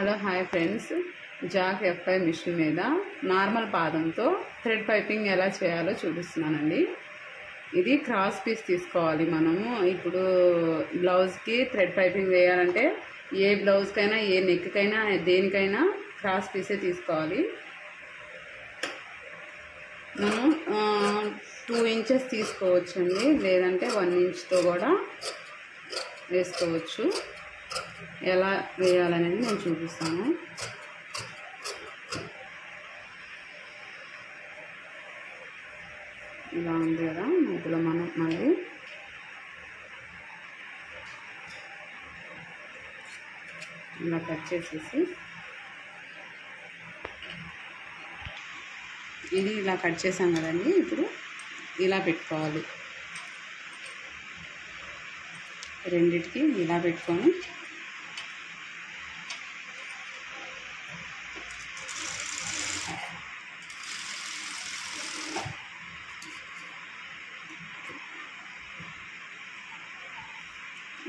Hello hi friends, Jack F5 machine మీద normal పాదంతో thread piping ఎలా చేయాలో చూపిస్తున్నానండి. ఇది క్రాస్ పీస్ తీసుకోవాలి. మనము ఇప్పుడు బ్లౌజ్కి థ్రెడ్ పైపింగ్ వేయాలంటే ఏ బ్లౌజ్కైనా ఏ నెక్కైనా దేనికైనా క్రాస్ పీసే తీసుకోవాలి. మనం 2 ఇంచెస్ తీసుకోవచ్చండి, లేదంటే 1 ఇంచ్తో కూడా వేసుకోవచ్చు. ఎలా వేయాలనేది నేను చూపిస్తాను. ఇలా ఉంది కదా, మధ్యలో మనం మళ్ళీ ఇలా కట్ చేసేసి ఇది ఇలా కట్ చేసాం కదండి. ఇప్పుడు ఇలా పెట్టుకోవాలి. రెండిటికి ఇలా పెట్టుకొని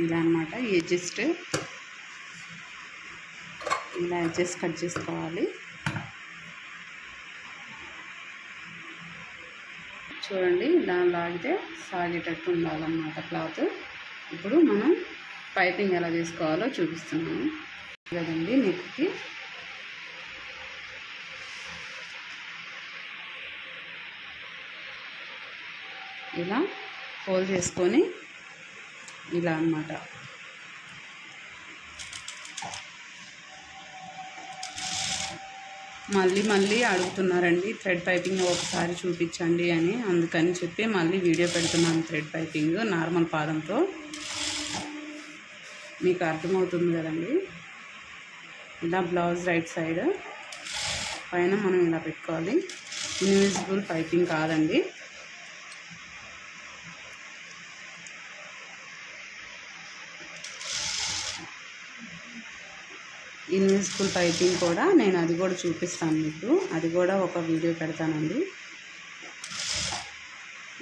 ఇలా అన్నమాట. ఇలా అడ్జస్ట్ కట్ చేసుకోవాలి. చూడండి, ఇలా లాగితే సాగేటట్టు ఉండాలన్నమాట క్లాత్. ఇప్పుడు మనం పైపింగ్ ఎలా తీసుకోవాలో చూపిస్తున్నాను కదండి. నెక్కి ఇలా ఫోల్డ్ చేసుకొని ఇలా అన్నమాట. మళ్ళీ అడుగుతున్నారండి థ్రెడ్ పైపింగ్ ఒకసారి చూపించండి అని, అందుకని చెప్పి మళ్ళీ వీడియో పెడుతున్నాను. థ్రెడ్ పైపింగ్ నార్మల్ పాదంతో మీకు అర్థమవుతుంది కదండి. ఇలా బ్లౌజ్ రైట్ సైడ్ పైన మనం ఇలా పెట్టుకోవాలి. ఇన్విజిబుల్ పైపింగ్ కాదండి. ఇన్విజిబుల్ పైపింగ్ కూడా నేను అది కూడా చూపిస్తాను మీకు, అది కూడా ఒక వీడియో పెడతానండి.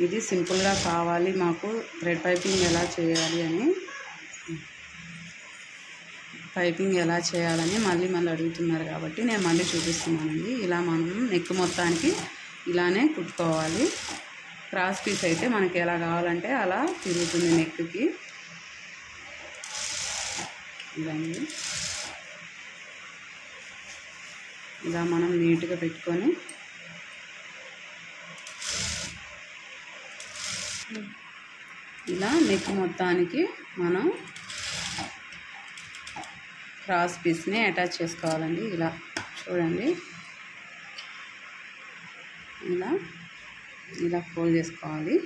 ఇది సింపుల్గా కావాలి మాకు థ్రెడ్ పైపింగ్ ఎలా చేయాలి అని, పైపింగ్ ఎలా చేయాలని మళ్ళీ అడుగుతున్నారు కాబట్టి నేను మళ్ళీ చూపిస్తున్నానండి. ఇలా మనం నెక్ మొత్తానికి ఇలానే కుట్టుకోవాలి. క్రాస్ పీస్ అయితే మనకి ఎలా కావాలంటే అలా తిరుగుతుంది నెక్కి. ఇదండి, ఇలా మనం నీట్గా పెట్టుకొని ఇలా నెక్ మొత్తానికి మనం క్రాస్ పీస్ని అటాచ్ చేసుకోవాలండి. ఇలా చూడండి, ఇలా ఫోల్డ్ చేసుకోవాలి.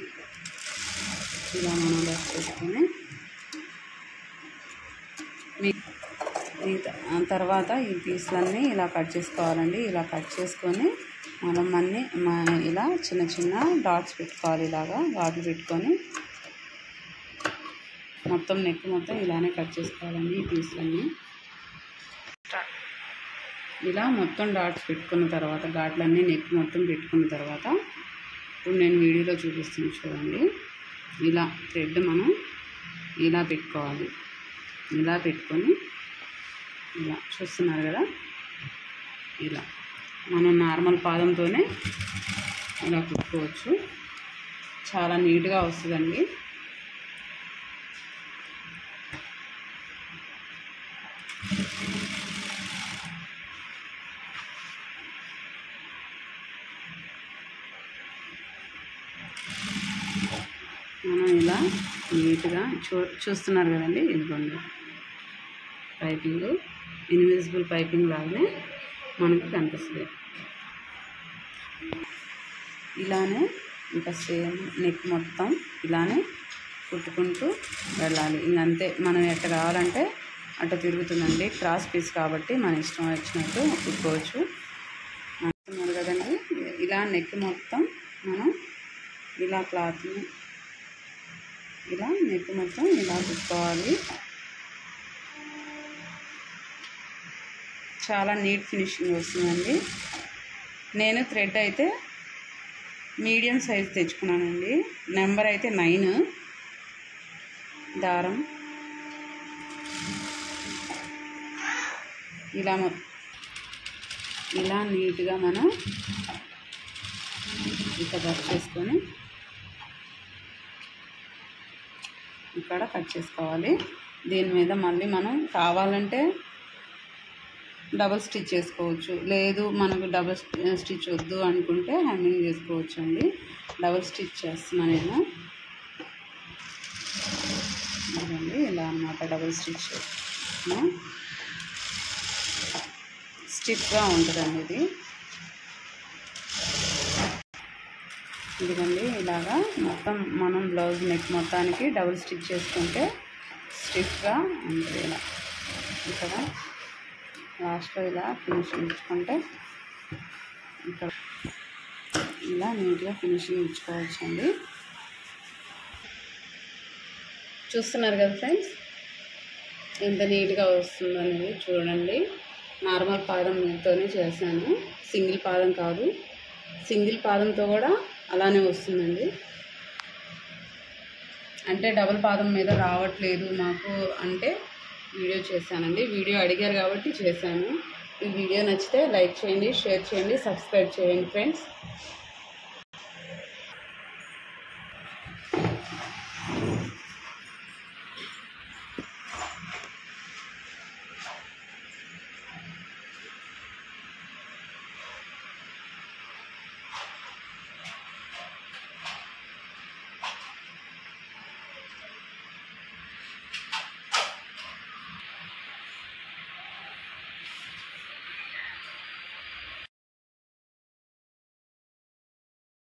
ఇలా మనం రఫ్ చేసుకొని తర్వాత ఈ పీస్లన్నీ ఇలా కట్ చేసుకోవాలండి. ఇలా కట్ చేసుకొని మనం ఇలా చిన్న డాట్స్ పెట్టుకోవాలి. ఇలాగా డాట్లు పెట్టుకొని మొత్తం నెక్ మొత్తం ఇలానే కట్ చేసుకోవాలండి. ఈ పీస్లన్నీ ఇలా మొత్తం డాట్స్ పెట్టుకున్న తర్వాత, ఘాట్లన్నీ నెక్ మొత్తం పెట్టుకున్న తర్వాత ఇప్పుడు నేను వీడియోలో చూపిస్తాను చూడండి. ఇలా థ్రెడ్ మనం ఇలా పెట్టుకోవాలి. ఇలా పెట్టుకొని ఇలా చూస్తున్నారు కదా, ఇలా మనం నార్మల్ పాదంతోనే ఇలా కుట్టుకోవచ్చు. చాలా నీట్గా వస్తుందండి. మనం ఇలా నీట్గా చూస్తున్నారు కదండి. ఇదిగోండి పైపింగ్, ఇన్విజిబుల్ పైపింగ్ లాగానే మనకు కనిపిస్తుంది. ఇలానే ఇంకా సేమ్ నెక్ మొత్తం ఇలానే కుట్టుకుంటూ వెళ్ళాలి. ఇంకంతే, మనం ఎట్ట కావాలంటే అట్ట తిరుగుతుందండి. క్రాస్ పీస్ కాబట్టి మన ఇష్టం వచ్చినట్టు కుట్టుకోవచ్చు. అనుకున్నారు కదండి. ఇలా నెక్ మొత్తం మనం ఇలా క్లాత్ని ఇలా నెక్ మొత్తం ఇలా కుట్టుకోవాలి. చాలా నీట్ ఫినిషింగ్ వస్తుందండి. నేను థ్రెడ్ అయితే మీడియం సైజ్ తెచ్చుకున్నానండి. నెంబర్ అయితే 9 దారం. ఇలా నీట్గా మనం ఇట్లా కట్ చేసుకొని ఇక్కడ కట్ చేసుకోవాలి. దీని మీద మళ్ళీ మనం కావాలంటే డబుల్ స్టిచ్ చేసుకోవచ్చు, లేదు మనకు డబుల్ స్టిచ్ వద్దు అనుకుంటే హెమ్మింగ్ చేసుకోవచ్చు అండి. డబుల్ స్టిచ్ చేస్తున్నా నేను. అదండి ఇలా అన్నమాట. డబుల్ స్టిచ్ స్టిఫ్గా ఉంటుందండి ఇది. ఇదిగండి ఇలాగా మొత్తం మనం బ్లౌజ్ నెక్ మొత్తానికి డబుల్ స్టిచ్ చేసుకుంటే స్టిఫ్గా ఉంటుంది. ఇలా ఇక్కడ లాస్ట్లో ఇలా ఫినిషింగ్ ఇచ్చుకుంటే ఇక్కడ ఇలా నీట్గా ఫినిషింగ్ ఇచ్చుకోవచ్చండి. చూస్తున్నారు కదా ఫ్రెండ్స్, ఎంత నీట్గా వస్తుందో అనేది చూడండి. నార్మల్ పాదంతోనే చేశాను, సింగిల్ పాదం కాదు. సింగిల్ పాదంతో కూడా అలానే వస్తుందండి. అంటే డబుల్ పాదం మీద రావట్లేదు నాకు అంటే వీడియో చేశానండి. వీడియో అడిగారు కాబట్టి చేశాను. ఈ వీడియో నచ్చితే లైక్ చేయండి, షేర్ చేయండి, సబ్స్క్రైబ్ చేయండి ఫ్రెండ్స్.